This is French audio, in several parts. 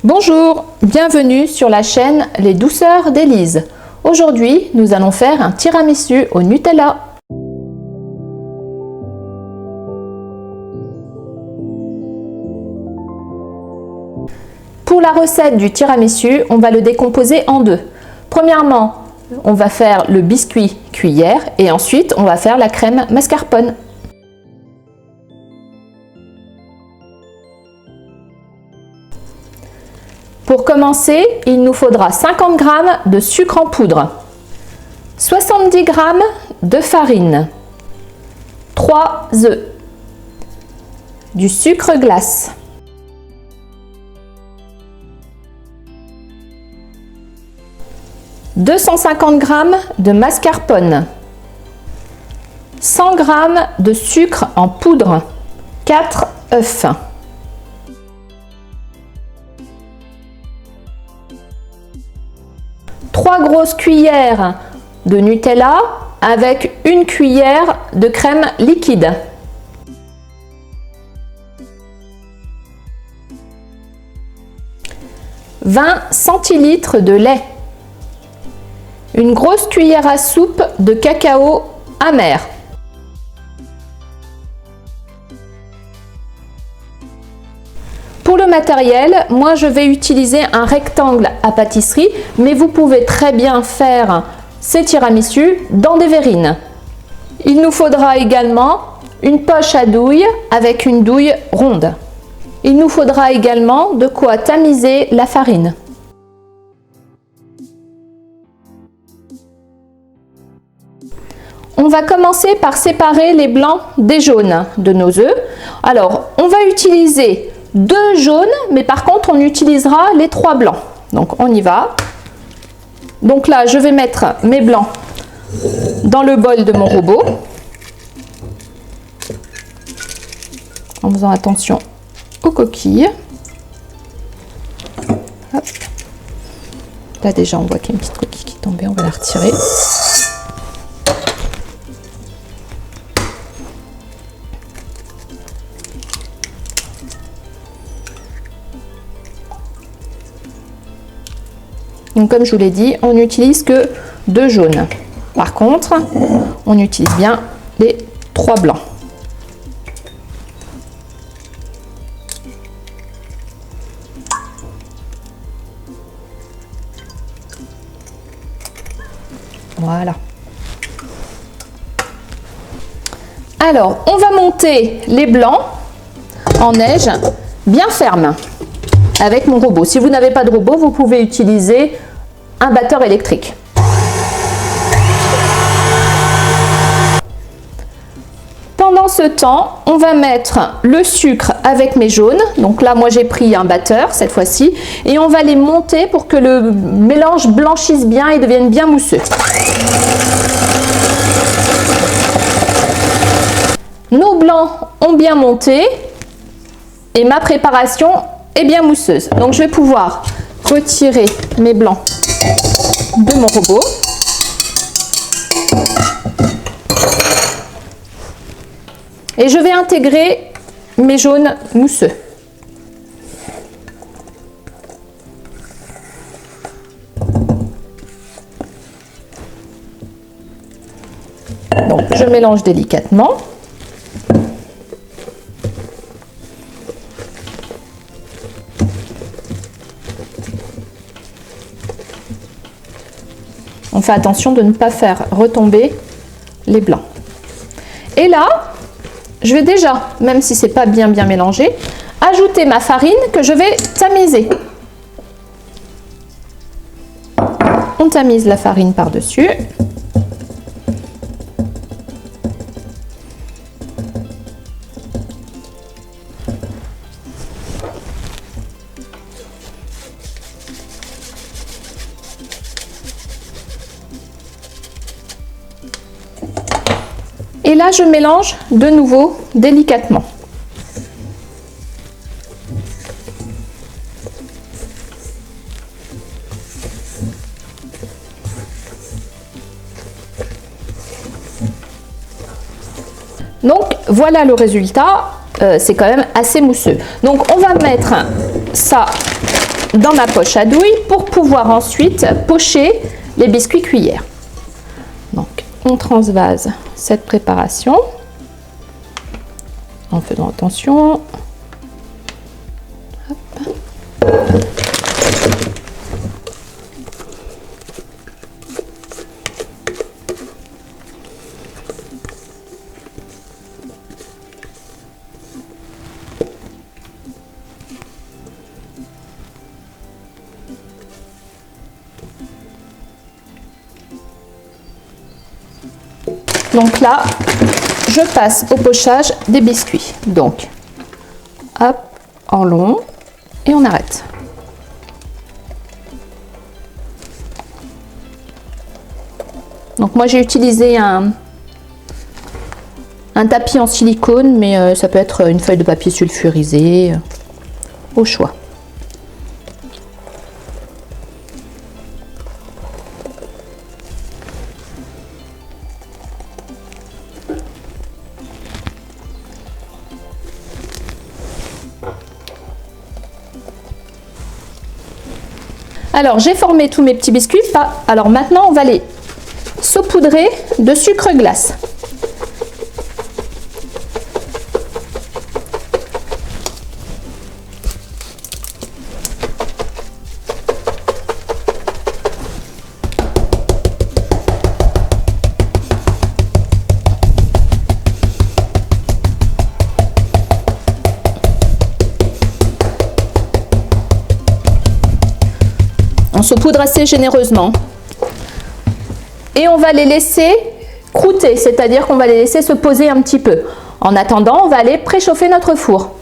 Bonjour, bienvenue sur la chaîne Les Douceurs d'Élise. Aujourd'hui, nous allons faire un tiramisu au Nutella. Pour la recette du tiramisu, on va le décomposer en deux. Premièrement, on va faire le biscuit cuillère et ensuite on va faire la crème mascarpone. Pour commencer, il nous faudra 50 g de sucre en poudre, 70 g de farine, 3 œufs, du sucre glace, « 250 g de mascarpone, 100 g de sucre en poudre, 4 œufs. Trois grosses cuillères de Nutella avec une cuillère de crème liquide. « 20 centilitres de lait. Une grosse cuillère à soupe de cacao amer. Pour le matériel, moi je vais utiliser un rectangle à pâtisserie, mais vous pouvez très bien faire ces tiramisus dans des verrines. Il nous faudra également une poche à douille avec une douille ronde. Il nous faudra également de quoi tamiser la farine. On va commencer par séparer les blancs des jaunes de nos œufs. Alors, on va utiliser 2 jaunes, mais par contre, on utilisera les 3 blancs. Donc, on y va. Donc là, je vais mettre mes blancs dans le bol de mon robot. En faisant attention aux coquilles. Hop. Là, déjà, on voit qu'il y a une petite coquille qui est tombée. On va la retirer. Donc comme je vous l'ai dit, on n'utilise que 2 jaunes. Par contre, on utilise bien les 3 blancs. Voilà. Alors, on va monter les blancs en neige bien ferme avec mon robot. Si vous n'avez pas de robot, vous pouvez utiliser un batteur électrique. Pendant ce temps, on va mettre le sucre avec mes jaunes. Donc là, moi j'ai pris un batteur cette fois-ci. Et on va les monter pour que le mélange blanchisse bien et devienne bien mousseux. Nos blancs ont bien monté et ma préparation est bien mousseuse. Donc je vais pouvoir retirer mes blancs de mon robot. Et je vais intégrer mes jaunes mousseux. Donc je mélange délicatement. On fait attention de ne pas faire retomber les blancs. Et là, je vais déjà, même si c'est pas bien mélangé, ajouter ma farine que je vais tamiser. On tamise la farine par-dessus. Et là, je mélange de nouveau délicatement. Donc voilà le résultat, c'est quand même assez mousseux. Donc on va mettre ça dans ma poche à douille pour pouvoir ensuite pocher les biscuits cuillères. Donc, on transvase cette préparation en faisant attention. Hop. Donc là, je passe au pochage des biscuits. Donc, hop, en long, et on arrête. Donc moi j'ai utilisé un tapis en silicone, mais ça peut être une feuille de papier sulfurisé, au choix. Alors j'ai formé tous mes petits biscuits. Alors maintenant on va les saupoudrer de sucre glace. On saupoudre assez généreusement. Et on va les laisser croûter, c'est-à-dire qu'on va les laisser se poser un petit peu. En attendant, on va aller préchauffer notre four.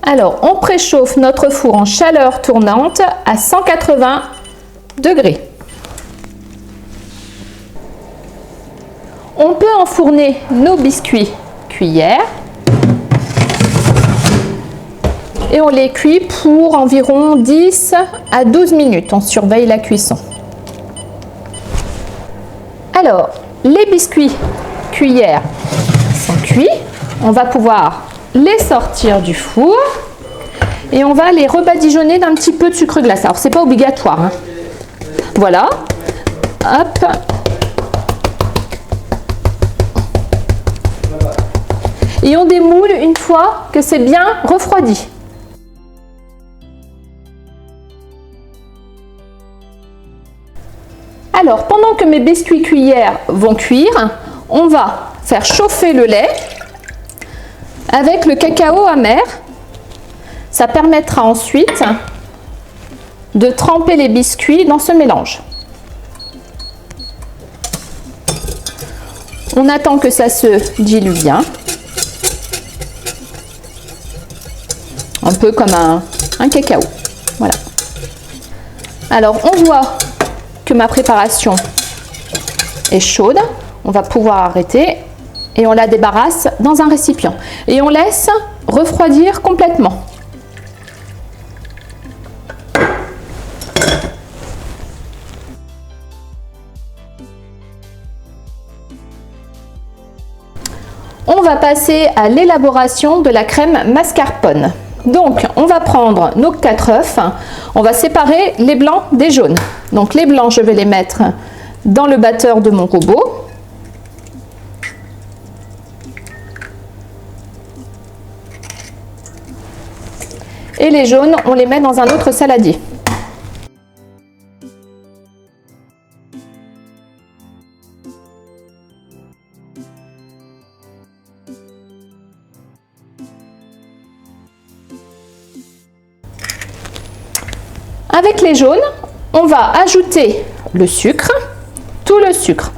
Alors, on préchauffe notre four en chaleur tournante à 180 degrés. On peut enfourner nos biscuits cuillères. Et on les cuit pour environ 10 à 12 minutes. On surveille la cuisson. Alors, les biscuits cuillères sont cuits. On va pouvoir les sortir du four et on va les rebadigeonner d'un petit peu de sucre glace. Alors, c'est pas obligatoire, hein. Voilà. Hop. Et on démoule une fois que c'est bien refroidi. Alors, pendant que mes biscuits cuillères vont cuire, on va faire chauffer le lait avec le cacao amer. Ça permettra ensuite de tremper les biscuits dans ce mélange. On attend que ça se dilue bien. Un peu comme un cacao. Voilà. Alors, on voit que ma préparation est chaude. On va pouvoir arrêter et on la débarrasse dans un récipient. Et on laisse refroidir complètement. On va passer à l'élaboration de la crème mascarpone. Donc, on va prendre nos 4 œufs, on va séparer les blancs des jaunes. Donc, les blancs, je vais les mettre dans le batteur de mon robot. Et les jaunes, on les met dans un autre saladier. Avec les jaunes, on va ajouter le sucre, tout le sucre.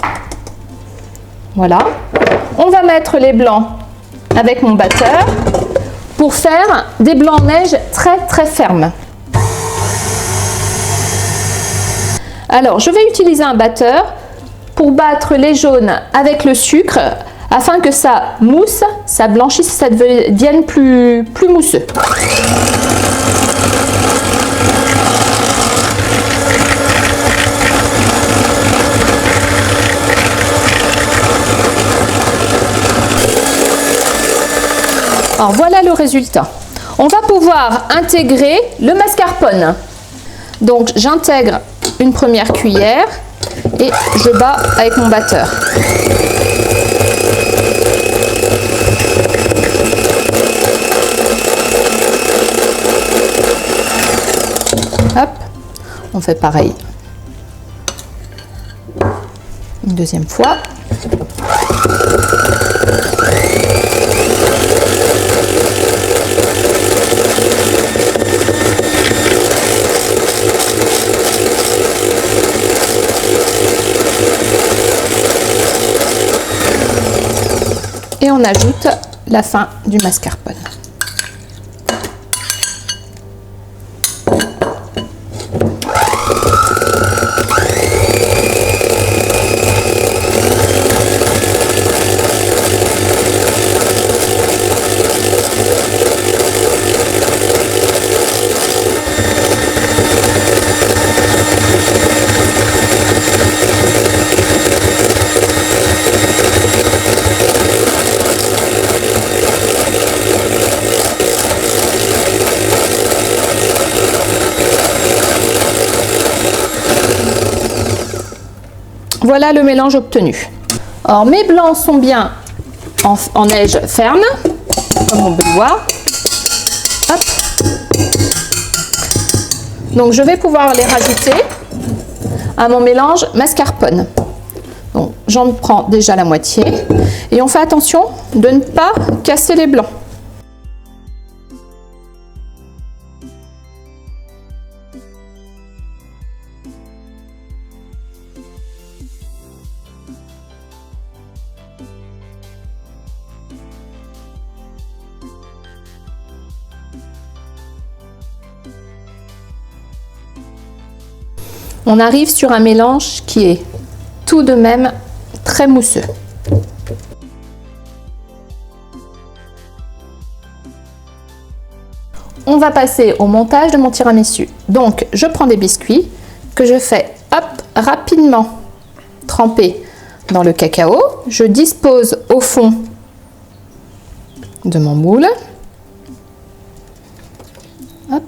Voilà. On va mettre les blancs avec mon batteur pour faire des blancs neige très très fermes. Alors, je vais utiliser un batteur pour battre les jaunes avec le sucre afin que ça mousse, ça blanchisse, ça devienne plus mousseux. Alors voilà le résultat. On va pouvoir intégrer le mascarpone. Donc j'intègre une première cuillère et je bats avec mon batteur. Hop, on fait pareil. Une deuxième fois. Et on ajoute la fin du mascarpone. Voilà le mélange obtenu. Alors mes blancs sont bien en neige ferme, comme on peut le voir. Hop. Donc je vais pouvoir les rajouter à mon mélange mascarpone. Donc j'en prends déjà la moitié et on fait attention de ne pas casser les blancs. On arrive sur un mélange qui est tout de même très mousseux. On va passer au montage de mon tiramisu. Donc, je prends des biscuits que je fais hop, rapidement tremper dans le cacao. Je dispose au fond de mon moule. Hop.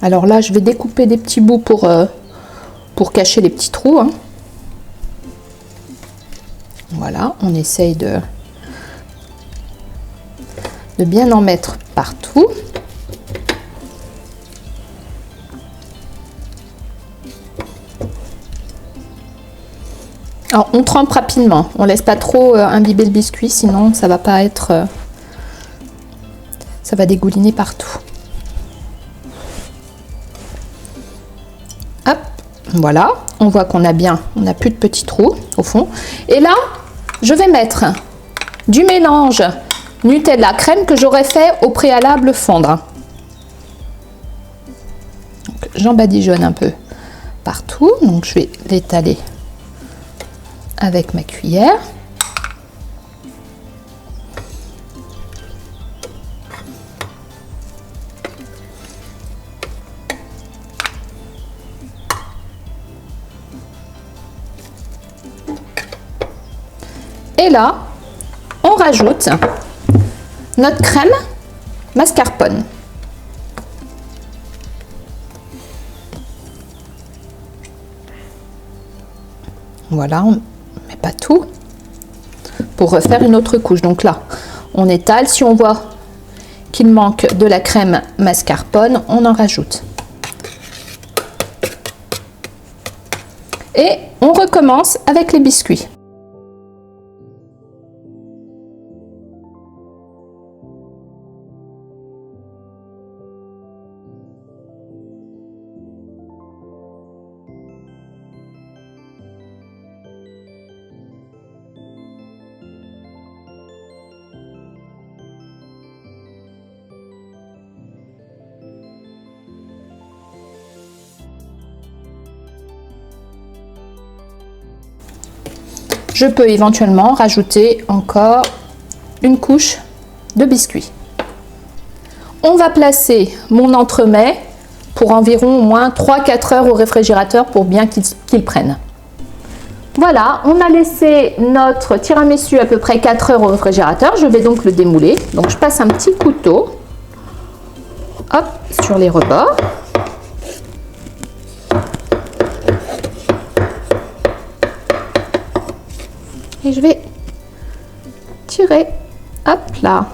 Alors là, je vais découper des petits bouts pour cacher les petits trous. Hein. Voilà, on essaye de bien en mettre partout. Alors, on trempe rapidement, on laisse pas trop imbiber le biscuit, sinon ça va pas être... ça va dégouliner partout. Hop, voilà, on voit qu'on a bien, on n'a plus de petits trous au fond. Et là, je vais mettre du mélange Nutella crème que j'aurais fait au préalable fondre. J'en badigeonne un peu partout, donc je vais l'étaler avec ma cuillère. Et là, on rajoute notre crème mascarpone. Voilà, on ne met pas tout pour refaire une autre couche. Donc là, on étale. Si on voit qu'il manque de la crème mascarpone, on en rajoute. Et on recommence avec les biscuits. Je peux éventuellement rajouter encore une couche de biscuits. On va placer mon entremets pour environ au moins 3-4 heures au réfrigérateur pour bien qu'il prenne. Voilà, on a laissé notre tiramisu à peu près 4 heures au réfrigérateur. Je vais donc le démouler. Donc je passe un petit couteau, hop, sur les rebords. Et je vais tirer, hop là.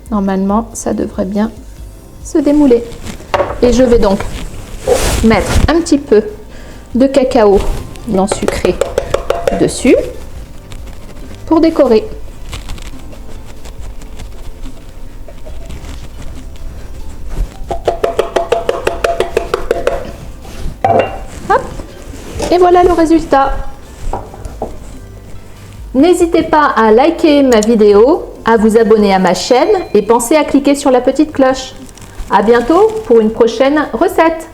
Normalement, ça devrait bien se démouler. Et je vais donc mettre un petit peu de cacao non sucré dessus pour décorer. Hop. Et voilà le résultat. N'hésitez pas à liker ma vidéo, à vous abonner à ma chaîne et pensez à cliquer sur la petite cloche. À bientôt pour une prochaine recette.